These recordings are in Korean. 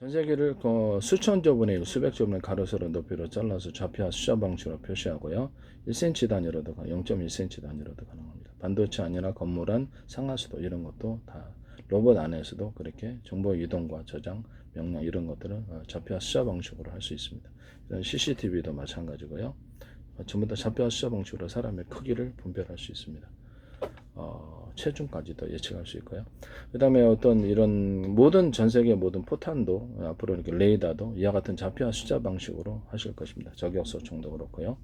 전 세계를 수천 조분의 수백 조분의 가로 세로 높이로 잘라서 좌표와 숫자 방식으로 표시하고요. 1cm 단위로도 0.1cm 단위로도 가능합니다. 반도체 아니라 건물 안 상하수도 이런 것도 다 로봇 안에서도 그렇게 정보 이동과 저장, 명령 이런 것들을 좌표와 숫자 방식으로 할 수 있습니다. CCTV도 마찬가지고요. 전부 다 좌표와 숫자 방식으로 사람의 크기를 분별할 수 있습니다. 체중까지도 예측할 수 있고요. 그 다음에 어떤 이런 모든 전 세계 모든 포탄도 앞으로 이렇게 레이더도 이와 같은 좌표와 숫자 방식으로 하실 것입니다. 저격소총도 그렇고요.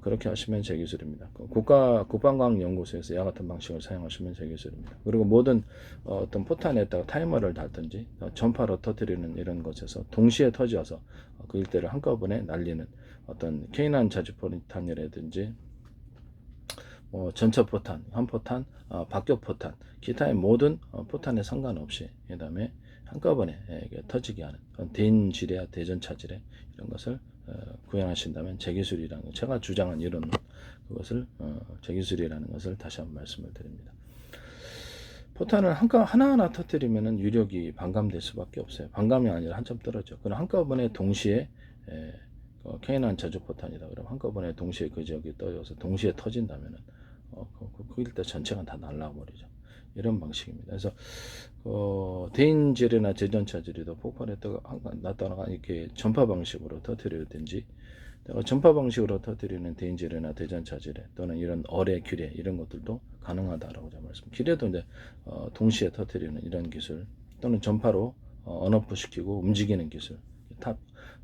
그렇게 하시면 제 기술입니다. 국방과학연구소에서 이와 같은 방식을 사용하시면 제 기술입니다. 그리고 모든 어떤 포탄에다가 타이머를 달든지 전파로 터뜨리는 이런 것에서 동시에 터져서 그 일대를 한꺼번에 날리는 어떤 K9 자주포탄이라든지 전차 포탄, 한포탄, 박격 포탄, 기타의 모든 포탄에 상관없이 그 다음에 한꺼번에 터지게 하는 대인지뢰, 대전차지뢰 이런 것을 구현하신다면 제기술이라는 제가 주장한 이런 그것을 제기술이라는 것을 다시 한번 말씀을 드립니다. 포탄을 하나하나 터뜨리면 유력이 반감될 수밖에 없어요. 반감이 아니라 한참 떨어져. 그럼 한꺼번에 동시에 K9 자주포탄이다. 그럼 한꺼번에 동시에 그 지역이 떠져서 동시에 터진다면은 그 일대 전체가 다 날라버리죠. 이런 방식입니다. 그래서 대인지뢰나 제전차지뢰도 폭발했다가 이렇게 전파 방식으로 터뜨리든지 전파 방식으로 터뜨리는 대인지뢰나 대전차지뢰 또는 이런 어뢰, 규뢰 이런 것들도 가능하다라고 제가 말씀. 규뢰도 이제 동시에 터뜨리는 이런 기술 또는 전파로 언오프 시키고 움직이는 기술.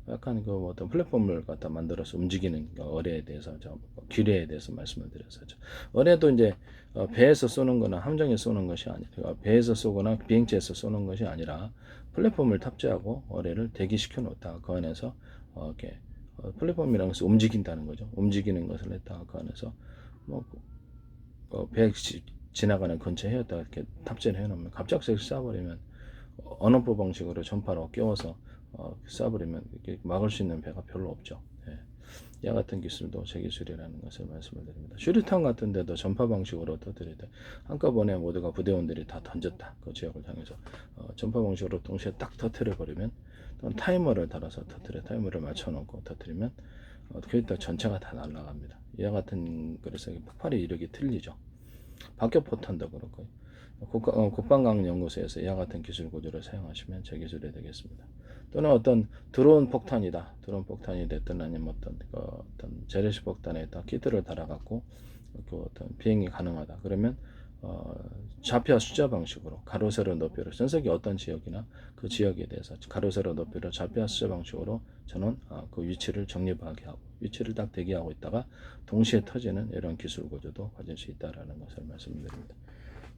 약간 그 어떤 플랫폼을 갖다 만들어서 움직이는 어뢰에 대해서 규뢰에 대해서 말씀을 드렸었죠. 어뢰도 이제 배에서 쏘는 거나 함정에 쏘는 것이 아니라 배에서 쏘거나 비행체에서 쏘는 것이 아니라 플랫폼을 탑재하고 어뢰를 대기시켜 놓다가 그 안에서 이렇게 플랫폼이라는 것을 움직인다는 거죠. 움직이는 것을 했다가 그 안에서 배 지나가는 근처에 해었다가 이렇게 탑재를 해놓으면 갑작스레 쏴버리면 언어법 방식으로 전파로 끼워서 쏴버리면 막을 수 있는 배가 별로 없죠. 이와 같은 기술도 제 기술이라는 것을 말씀을 드립니다. 슈리탄 같은 데도 전파 방식으로 터뜨릴 때 한꺼번에 모두가 부대원들이 다 던졌다. 그 지역을 향해서 전파 방식으로 동시에 딱 터뜨려 버리면 또는 타이머를 달아서 타이머를 맞춰놓고 터뜨리면 그때 전체가 다 날아갑니다. 이와 같은 그래서 폭발의 이력이 틀리죠. 박격 포탄도 그렇고요. 국방과학연구소에서 이와 같은 기술 구조를 사용하시면 제 기술이 되겠습니다. 또는 어떤 드론 폭탄이다. 드론 폭탄이 됐든 아니면 어떤 재래식 폭탄에다 키트를 달아갖고 그 어떤 비행이 가능하다. 그러면 좌표 숫자 방식으로 가로 세로 높이로 전 세계 어떤 지역이나 그 지역에 대해서 가로 세로 높이로 좌표 숫자 방식으로 저는 그 위치를 정립하게 하고 위치를 딱 대기하고 있다가 동시에 터지는 이런 기술 구조도 가질 수 있다라는 것을 말씀드립니다.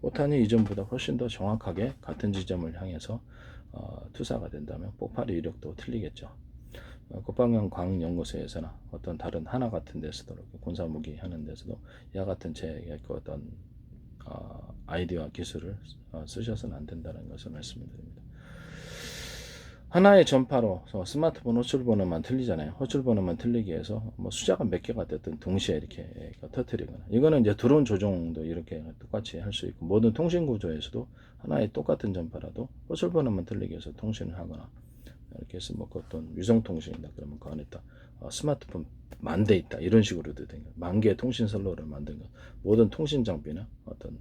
포탄이 이전보다 훨씬 더 정확하게 같은 지점을 향해서 투사가 된다면 폭발의 이력도 틀리겠죠. 국방과학연구소에서나 어떤 다른 하나 같은 데서도 군사무기 하는 데서도 이와 같은 제 어떤 아이디어와 기술을 쓰셔서는 안 된다는 것을 말씀드립니다. 하나의 전파로 스마트폰 호출번호만 틀리잖아요. 호출번호만 틀리기 위해서 숫자가 몇 개가 됐든 동시에 이렇게 터뜨리거나 이거는 이제 드론 조종도 이렇게 똑같이 할 수 있고 모든 통신 구조에서도 하나의 똑같은 전파라도 호출번호만 틀리기 위해서 통신을 하거나 이렇게 해서 어떤 위성통신이다 그러면 그 안에 다 스마트폰 10,000대 있다 이런 식으로도 되는 거예요. 10,000개의 통신 선로를 만든 거 모든 통신 장비나 어떤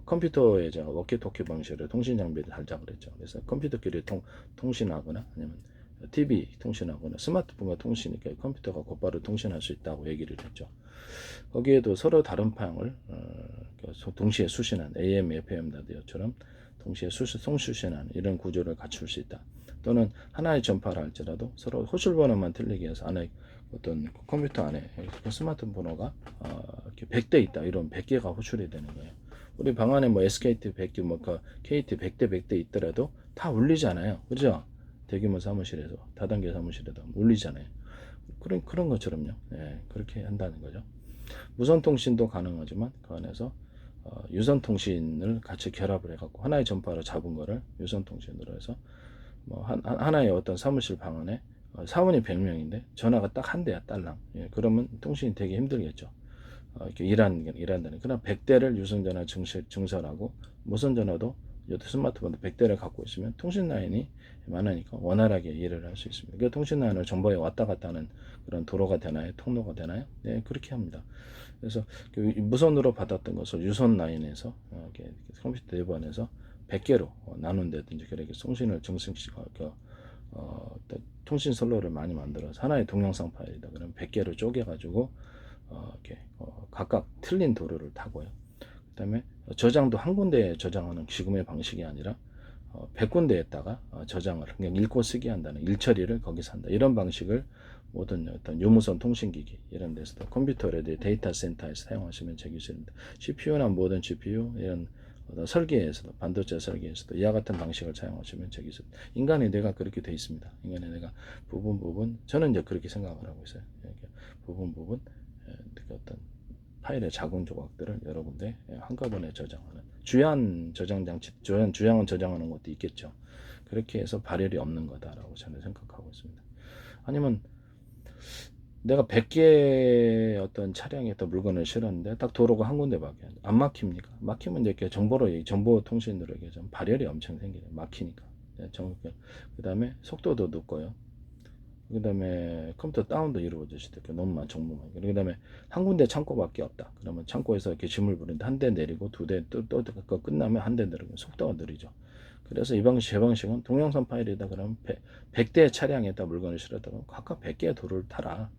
컴퓨터에 제가 워키토키 방식으로 통신 장비를 달자고 그랬죠. 그래서 컴퓨터끼리 통신하거나 아니면 TV 통신하거나 스마트폰과 통신이니까 컴퓨터가 곧바로 통신할 수 있다고 얘기를 했죠. 거기에도 서로 다른 파형을 동시에 수신한 AM, FM 라디오처럼 동시에 송수신하는 이런 구조를 갖출 수 있다. 또는 하나의 전파를 할지라도 서로 호출번호만 틀리게 해서 안에 어떤 컴퓨터 안에 스마트폰 번호가 이렇게 100대 있다. 이런 100개가 호출이 되는 거예요. 우리 방 안에 SKT 100개, KT 100대 100대 있더라도 다 울리잖아요. 그죠? 대규모 사무실에서, 다단계 사무실에도 울리잖아요. 그런 것처럼요. 그렇게 한다는 거죠. 무선통신도 가능하지만 그 안에서 유선통신을 같이 결합을 해갖고 하나의 전파로 잡은 거를 유선통신으로 해서 하나의 어떤 사무실 방 안에 사원이 100명인데 전화가 딱 한 대야 딸랑. 그러면 통신이 되게 힘들겠죠. 이렇게 일한다는. 그러나 100대를 유선전화 증설하고 무선전화도 스마트폰도 100대를 갖고 있으면 통신 라인이 많으니까 원활하게 일을 할 수 있습니다. 그 통신 라인을 정보에 왔다 갔다 하는 그런 도로가 되나요? 통로가 되나요? 네, 그렇게 합니다. 그래서 그 무선으로 받았던 것을 유선 라인에서 컴퓨터 내부 안에서 100개로 나눈다든지 그렇게 통신을 정승시키고 통신 선로를 많이 만들어서 하나의 동영상 파일이다. 그러면 100개로 쪼개가지고 각각 틀린 도로를 타고요. 그다음에 저장도 한 군데에 저장하는 지금의 방식이 아니라 100군데에다가 저장을 그냥 읽고 쓰기 한다는 일처리를 거기서 한다. 이런 방식을 모든 어떤 유무선 통신기기 이런 데서도 컴퓨터라든지 데이터 센터에서 사용하시면 제 기술입니다. CPU나 모든 GPU 이런 설계에서도 반도체 설계에서도 이와 같은 방식을 사용하시면 제 기술. 인간의 뇌가 그렇게 돼 있습니다. 인간의 뇌가 부분 저는 이제 그렇게 생각을 하고 있어요. 부분 어떤 파일의 작은 조각들을 여러 군데 한꺼번에 저장하는 주요한 저장 장치, 주요한 저장하는 것도 있겠죠. 그렇게 해서 발열이 없는 거다라고 저는 생각하고 있습니다. 아니면 내가 100개의 어떤 차량에 또 물건을 실었는데 딱 도로가 한 군데밖에 안 막힙니까? 막히면 이렇게 정보 통신으로 이게 좀 발열이 엄청 생기죠. 막히니까. 그 다음에 속도도 높고요. 그 다음에 컴퓨터 다운도 이루어질 수도 있고 너무 정보만. 그 다음에 한 군데 창고밖에 없다. 그러면 창고에서 이렇게 짐을 부리는데 한 대 내리고 두 대 또 끝나면 한 대 내리고 속도가 느리죠. 그래서 제 방식은 동영상 파일이다 그러면 100대 차량에다 물건을 실었다 그러면 각각 100개의 도로를 타라.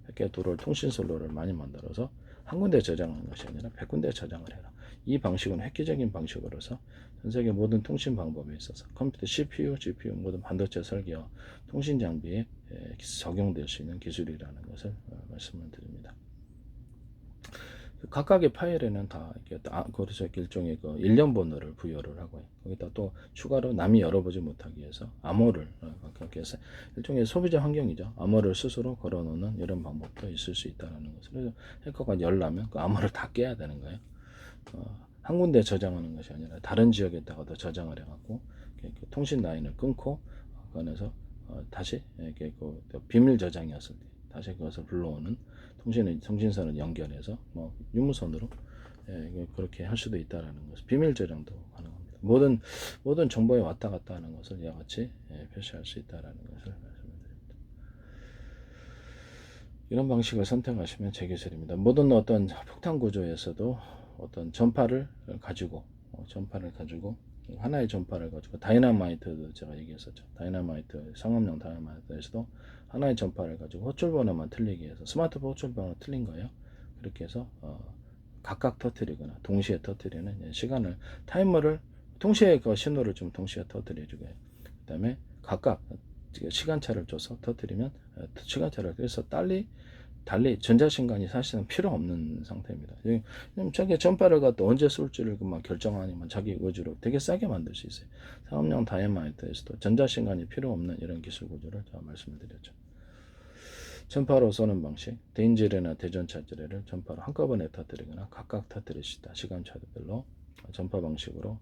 100개의 도로를 통신선로를 많이 만들어서 한 군데 저장하는 것이 아니라 100군데 저장을 해라. 이 방식은 획기적인 방식으로서 전 세계 모든 통신 방법에 있어서 컴퓨터 CPU, GPU 모든 반도체 설계와 통신 장비에 적용될 수 있는 기술이라는 것을 말씀을 드립니다. 각각의 파일에는 다 그래서 일종의 그 일련 번호를 부여를 하고요. 거기다 또 추가로 남이 열어보지 못하기 위해서 암호를 그렇게 해서 일종의 소비자 환경이죠. 암호를 스스로 걸어놓는 이런 방법도 있을 수 있다는 것을. 그래서 해커가 열려면 그 암호를 다 깨야 되는 거예요. 한 군데 저장하는 것이 아니라 다른 지역에다가도 저장을 해갖고 통신 라인을 끊고 그 안에서 다시 그 비밀 저장이었을 때 다시 그것을 불러오는 통신선을 연결해서 유무선으로 그렇게 할 수도 있다라는 것을 비밀 저장도 가능합니다. 모든 정보에 왔다 갔다 하는 것을 이와 같이 표시할 수 있다라는 것을 말씀드립니다. 이런 방식을 선택하시면 제 기술입니다. 모든 어떤 폭탄 구조에서도 어떤 전파를 가지고 하나의 전파를 가지고 다이너마이트도 제가 얘기했었죠. 다이너마이트 상업용 다이너마이트에서도 하나의 전파를 가지고 호출 번호만 틀리게 해서 스마트폰 호출 번호 틀린 거예요. 그렇게 해서 각각 터뜨리거나 동시에 터뜨리는 시간을 타이머를 동시에 그 신호를 좀 동시에 터뜨려주게. 그다음에 각각 시간차를 줘서 터뜨리면 시간차를 그래서 달리 전자신간이 사실은 필요 없는 상태입니다. 자기 전파를 갖다 언제 쏠지를 그만 결정하니만 자기 의지로 되게 싸게 만들 수 있어요. 상업용 다이너마이트에서도 전자신간이 필요 없는 이런 기술 구조를 제가 말씀을 드렸죠. 전파로 쏘는 방식, 대인지뢰나 대전차 지뢰를 전파로 한꺼번에 터뜨리거나 각각 터뜨릴 수 있다. 시간차별로 전파 방식으로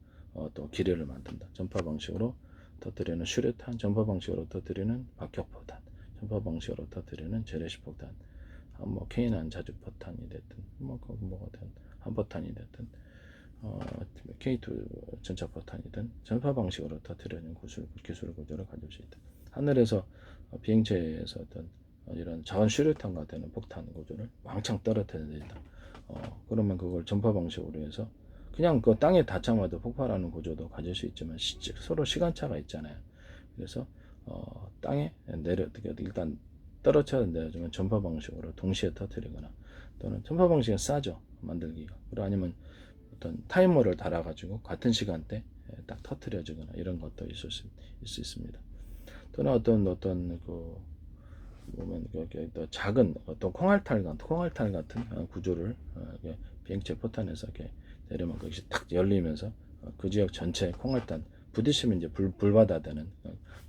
또 기뢰를 만든다. 전파 방식으로 터뜨리는 슈레탄, 전파 방식으로 터뜨리는 박격포탄, 전파 방식으로 터뜨리는 재래식 폭탄, K9 자주포탄이 됐든 뭐가 됐든 한포탄이 됐든 K2 전차포탄이든 전파 방식으로 터뜨리는 기술 구조를 가질 수 있다. 하늘에서 비행체에서 어떤 이런 작은 슈레탄과 되는 폭탄 구조를 왕창 떨어뜨려야 된다. 그러면 그걸 전파 방식으로 해서 그냥 그 땅에 닿자마자 폭발하는 구조도 가질 수 있지만 서로 시간차가 있잖아요. 그래서 땅에 일단 떨어져야 내려주면 전파 방식으로 동시에 터뜨리거나 또는 전파 방식은 싸죠 만들기가. 아니면 어떤 타이머를 달아가지고 같은 시간대 딱 터뜨려주거나 이런 것도 있을 수 있습니다. 또는 어떤 그 보면 또 작은 어떤 콩알탈 같은 구조를 비행체 포탄에서 이렇게 내리면 그것이 탁 열리면서 그 지역 전체 콩알탄 부딪히면 이제 불바다되는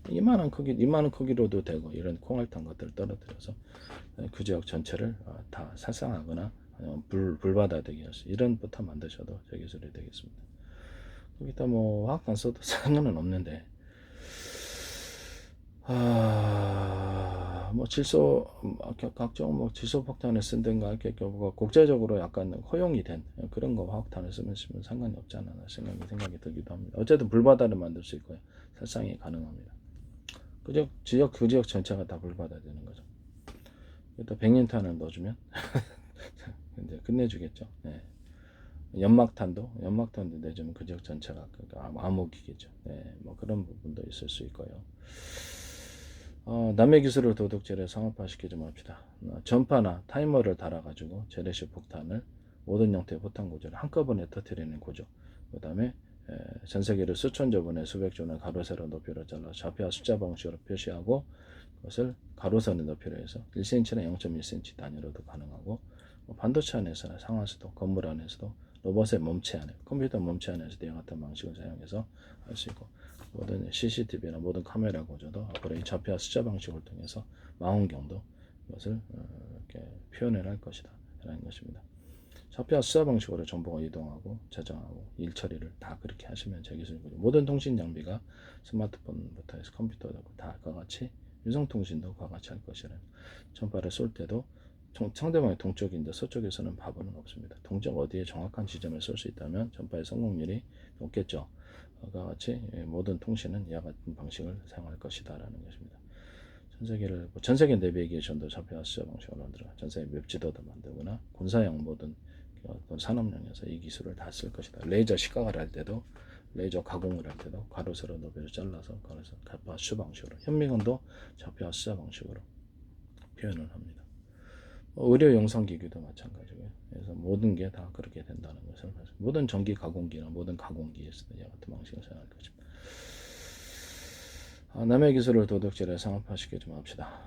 이만한 크기로도 되고 이런 콩알탄 것들을 떨어뜨려서 그 지역 전체를 다 살상하거나 불바다되게 할 수 이런 포탄 만드셔도 제 기술이 되겠습니다. 거기다 뭐 화학탄 써도 상관은 없는데 뭐 질소 각종 뭐 질소 폭탄을 쓴든가 이렇게 국제적으로 약간 허용이 된 그런 거 화학탄을 쓰면 상관이 없지 않나 생각이 들기도 합니다. 어쨌든 불바다를 만들 수 있고요. 살상이 가능합니다. 그 지역 전체가 다 불바다 되는 거죠. 또 백린탄을 넣어주면 이제 끝내주겠죠. 네. 연막탄도 내주면 그 지역 전체가 암흑이겠죠. 네, 뭐 그런 부분도 있을 수 있고요. 남의 기술을 도둑질에 상업화시키지 맙시다. 전파나 타이머를 달아가지고 재래식 폭탄을 모든 형태의 포탄 구조를 한꺼번에 터뜨리는 구조. 그 다음에 전 세계를 수천조 분의 수백 조는 가로 세로 높이로 잘라 좌표와 숫자 방식으로 표시하고 그것을 가로선의 높이로 해서 1cm나 0.1cm 단위로도 가능하고 반도체 안에서나 상하수도 건물 안에서도 로봇의 몸체 안에 컴퓨터 몸체 안에서도 이와 같은 방식을 사용해서 할 수 있고 모든 CCTV나 모든 카메라 구조도 앞으로 이 좌표와 숫자 방식을 통해서 망원경도 이것을 이렇게 표현을 할 것이다 라는 것입니다. 좌표와 숫자 방식으로 정보가 이동하고 저장하고 일 처리를 다 그렇게 하시면 제 기술이고요. 모든 통신 장비가 스마트폰부터 해서 컴퓨터도 다 그와 같이 유성통신도 그와 같이 할 것이라는 전파를 쏠 때도 상대방이 동쪽인데 서쪽에서는 바보는 없습니다. 동쪽 어디에 정확한 지점을 쏠 수 있다면 전파의 성공률이 높겠죠. 그와 같이 모든 통신은 이와 같은 방식을 사용할 것이다 라는 것입니다. 전 세계 내비게이션도 좌표와 숫자 방식으로 만들어 전 세계 웹지도도 만들거나 군사용 모든 어떤 산업용에서 이 기술을 다 쓸 것이다. 레이저 시각을 할 때도 레이저 가공을 할 때도 가로 세로 높이를 잘라서 좌표와 숫자 방식으로 현미경도 좌표와 숫자 방식으로 표현을 합니다. 의료 영상기기도 마찬가지고요. 그래서 모든 게 다 그렇게 된다는 것을 모든 전기 가공기나 모든 가공기에서도 이와 같은 방식을 사용할 것입니다. 남의 기술을 도둑질해 상업화시키지 맙시다.